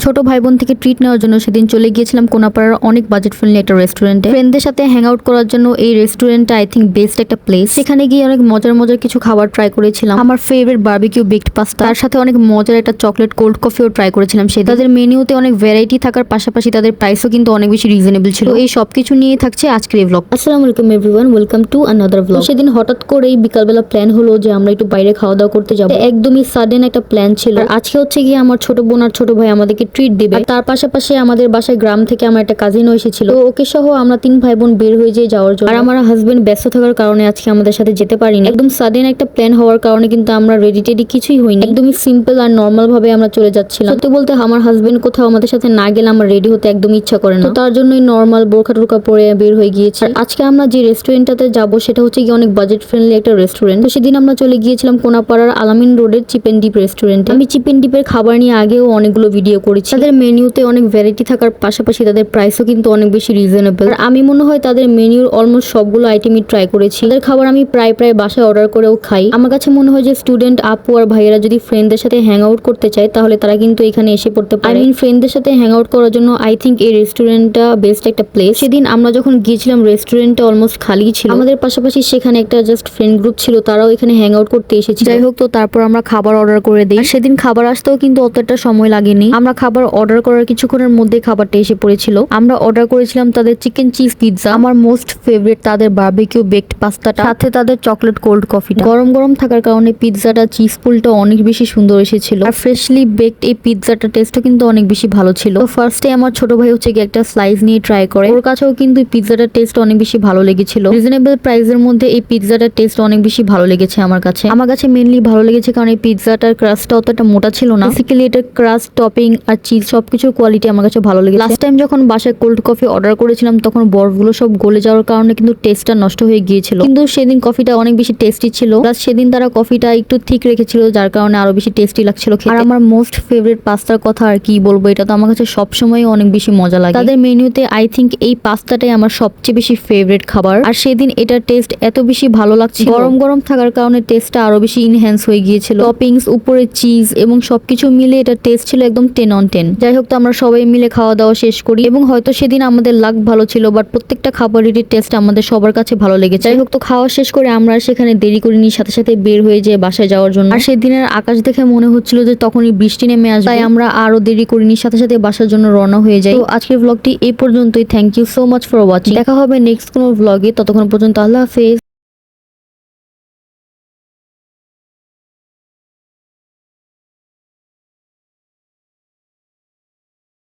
ছোট ভাই বোন থেকে ট্রিট নেওয়ার জন্য সেদিন চলে গিয়েছিলাম কোনাপাড়ার অনেক বাজেট ফ্রেন্ডলি একটা রেস্টুরেন্টে। ফ্রেন্ডদের সাথে হ্যাং আউট করার জন্য এই রেস্টুরেন্টটা আই থিঙ্ক বেস্ট একটা প্লেস। সেখানে গিয়ে অনেক মজার মজার কিছু খাবার ট্রাই করেছিলাম। আমার ফেভারিট বারবিকিউ বেকড পাস্তা, তার সাথে অনেক মজার একটা চকলেট কোল্ড কফিও ট্রাই করেছিলাম। তাদের মেনুতে অনেক ভ্যারাইটি থাকার পাশাপাশি তাদের প্রাইসও কিন্তু অনেক বেশি রিজনেবল ছিল। এই সবকিছু নিয়ে থাকছে আজকের এই ব্লগ। আসসালামু আলাইকুম everyone, welcome to another blog. সেদিন হঠাৎ করেই বিকালবেলা প্ল্যান হলো যে আমরা একটু বাইরে খাওয়া দাওয়া করতে যাবো। একদমই সাডেন একটা প্ল্যান ছিল। আর আজকে হচ্ছে গিয়ে আমার ছোট বোন আর ছোট ভাই আমাদেরকে ট্রিট দিবে। তার পাশাপাশি আমাদের বাসায় গ্রাম থেকে আমার একটা কাজিনও এসেছিল। তো ওকে সহ আমরা 3 ভাই বোন বের হয়ে যাওয়ার জন্য। আর আমার হাজবেন্ড ব্যস্ত থাকার কারণে আজকে আমাদের সাথে যেতে পারিনি। একদম সাডেন একটা প্ল্যান হওয়ার কারণে কিন্তু আমরা রেডি টেডি কিছুই হইনি। একদমই সিম্পল আর নর্মাল ভাবে আমরা চলে যাচ্ছিলাম। সত্যি বলতে আমার হাজবেন্ড কোথাও আমাদের সাথে না গেলে আমার রেডি হতে একদম ইচ্ছা করে না। তো তার জন্যই নর্মাল বোরখা টোরখা পরে বের হয়ে গিয়েছি। আর আজকে আমরা যে রেস্টুরেন্টটাতে যাব সেটা হচ্ছে কি অনেক বাজেট ফ্রেন্ডলি একটা রেস্টুরেন্ট। তো সেদিন আমরা চলে গিয়েছিলাম কোনাপাড়ার আলামিন রোডের চিপ এন্ড ডিপ রেস্টুরেন্টে। আমি চিপ এন্ড ডিপের খাবার নিয়ে আগেও অনেকগুলো ভিডিও করেছি। তাদের মেনুতে অনেক ভ্যারাইটি থাকার পাশাপাশি তাদের প্রাইসও কিন্তু অনেক বেশি রিজনেবল। আর আমি মনে হয় তাদের মেনুর অলমোস্ট সবগুলো আইটেমই ট্রাই করেছি। তাদের খাবার আমি প্রায় বাসায় অর্ডার করেও খাই। আমার কাছে মনে হয় যে স্টুডেন্ট আপু আর ভাইয়েরা যদি ফ্রেন্ডদের সাথে হ্যাং আউট করতে চায় তাহলে তারা কিন্তু এখানে এসে পড়তে পারে। আই মিন ফ্রেন্ডদের সাথে হ্যাং আউট করার জন্য আই থিঙ্ক এই রেস্টুরেন্টটা বেস্ট একটা প্লেস। সেদিন আমরা যখন গিয়েছিলাম রেস্টুরেন্টটা অলমোস্ট খালি ছিল। আমাদের পাশাপাশি সেখানে একটা জাস্ট ফ্রেন্ড গ্রুপ ছিল, তারাও এখানে হ্যাং আউট করতে এসেছিল। যাই হোক, তো তারপর আমরা খাবার অর্ডার করে দিই। সেদিন খাবার আসতেও কিন্তু অতটা সময় লাগেনি। আমরা খাবার অর্ডার করার কিছুক্ষণের মধ্যে খাবারটা এসে পড়েছিল। আমরা অর্ডার করেছিলাম তাদের চিকেন চিজ পিৎজা, আমার মোস্ট ফেভারিট তাদের বারবিকিউ বেকড পাস্তাটা, সাথে তাদের চকলেট কোল্ড কফিটা। গরম গরম থাকার কারণে পিৎজাটা চিজ পুলটা অনেক বেশি সুন্দর এসেছিল। আর ফ্রেশলি বেকড এই পিৎজাটা টেস্টও কিন্তু অনেক বেশি ভালো ছিল। তো ফার্স্টে আমার ছোট ভাই হচ্ছে কি একটা স্লাইস নিয়ে ট্রাই করে। ওর কাছেও কিন্তু পিৎজাটার টেস্ট অনেক বেশি ভালো লেগেছিল। রিজনেবল প্রাইসের মধ্যে এই পিৎজাটার টেস্ট অনেক বেশি ভালো লেগেছে আমার কাছে মেনলি ভালো লেগেছে কারণ এই পিৎজাটার ক্রাস্টটা অতটা মোটা ছিল না। বেসিক্যালি এটার ক্রাস্ট, টপিং আর চিজ সবকিছুর কোয়ালিটি আমার কাছে ভালো লেগেছে। লাস্ট টাইম যখন বাসায় কোল্ড কফি অর্ডার করেছিলাম তখন বরফগুলো সব গলে যাওয়ার কারণে কিন্তু টেস্টটা নষ্ট হয়ে গিয়েছিল। কিন্তু সেদিন কফিটা অনেক বেশি টেস্টি ছিল। প্লাস সেদিন তারা কফিটা একটু ঠিক রেখেছিল যার কারণে আরো বেশি টেস্টি লাগছিল খেতে। আর আমার মোস্ট ফেভারিট পাস্তার কথা আর কি বলবো, এটা তো আমার কাছে সবসময় অনেক বেশি মজা লাগে। তাদের মেনুতে আই থিঙ্ক এই পাস্তাটাই আমার সবচেয়ে বেশি ফেভারিট খাবার। আর সেদিন এটার টেস্ট এত বেশি ভালো লাগছিল, গরম গরম থাকার কারণে টেস্টটা আরো বেশি ইনহ্যান্স হয়ে গিয়েছিল। টপিংস, উপরে চিজ এবং সবকিছু মিলে এটা টেস্ট ছিল একদম 10 on 10। যাই হোক, তো আমরা সবাই মিলে খাওয়া দাওয়া শেষ করি এবং হয়তো সেদিন আমাদের লাক ভালো ছিল, বাট প্রত্যেকটা খাবারেরই টেস্ট আমাদের সবার কাছে ভালো লেগেছে। যাই হোক, তো খাওয়া শেষ করে আমরা সেখানে দেরি করিনি, সাথে সাথে বের হয়ে যেয়ে বাসায় যাওয়ার জন্য। আর সেদিনের আকাশ দেখে মনে হচ্ছিল যে তখনই বৃষ্টি নেমে আসবে, তাই আমরা আরো দেরি করিনি, সাথে সাথে বাসার জন্য রওনা হয়ে যাই। তো আজকের ব্লগটি এই পর্যন্তই। Thank you so much for watching. দেখা হবে নেক্সট কোনো ব্লগে। ততক্ষণ পর্যন্ত আল্লাহ হাফেজ।